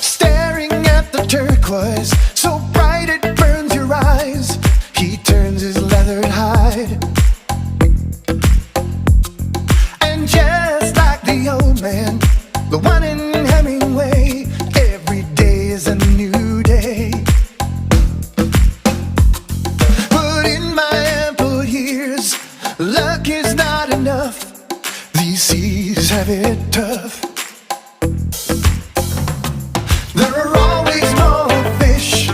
Staring at the turquoise, so bright it burns your eyes. He turns his leathered hide, and just like the old man, the one in Hemingway, every day is a new day. But in my ample years, luck is not enough. These seas have it tough. There are always more fish,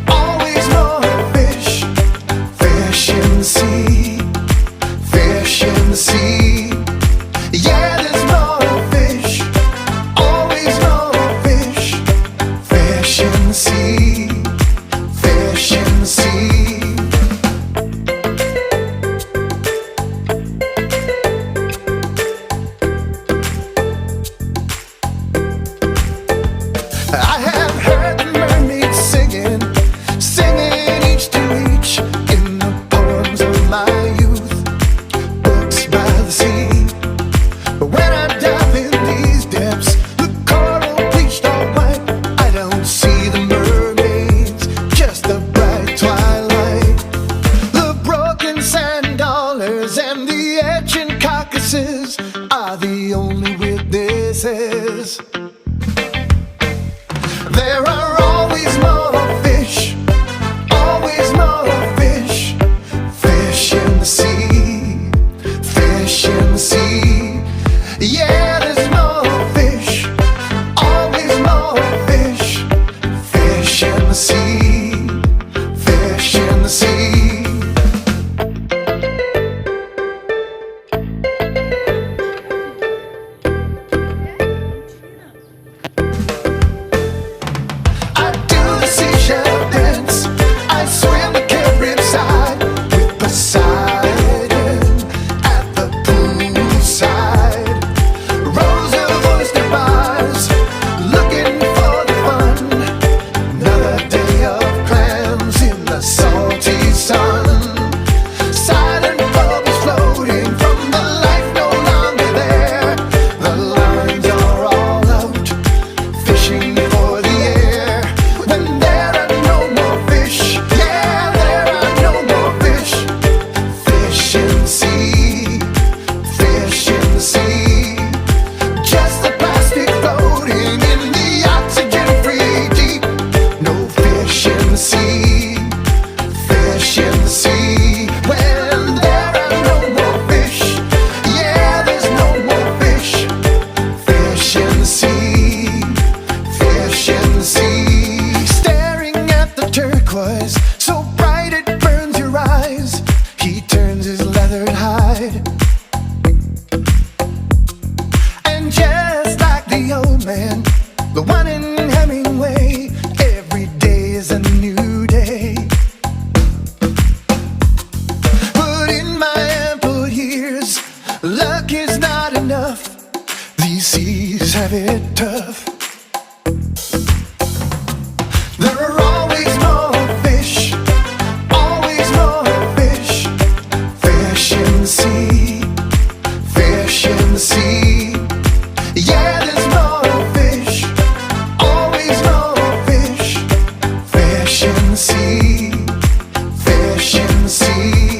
always more fish. Fish in the sea, fish in the sea. Yeah, there's more fish, always more fish. Fish in the sea, fish in the sea. I have heard the mermaids singing, singing each to each in the poems of my youth, books by the sea. But when I dive in these depths, the coral bleached all white, I don't see the mermaids, just the bright twilight. The broken sand dollars and the etching carcasses are the only witnesses. There are always more fish, always more fish. Fish in the sea, fish in the sea. Yeah, there's more fish, always more fish. Fish in the sea, fish in the sea. I do the seashell dance, I swim the Caribbean side with Poseidon at the poolside. Rows of oyster bars, looking for the fun. Another day of clams in the salty sun. Silent bubbles floating from the life no longer there. The lines are all out, fishing for the air. When there are no more fish, yeah, there are no more fish. Fish in the sea, fish in the sea. Just the plastic floating in the oxygen-free deep. No fish in the sea, fish in the sea. When there are no more fish, yeah, there's no more fish. Fish in the sea, fish in the sea. Staring at the turquoise, so bright it burns your eyes. He turns his leathered hide, and just like the old man, the one in Hemingway, every day is a new day. But in my ample years, luck is not enough. These seas have it tough. There are always more fish, always more fish. Fish in the sea, fish in the sea. Yeah, there's more fish, always more fish. Fish in the sea, fish in the sea.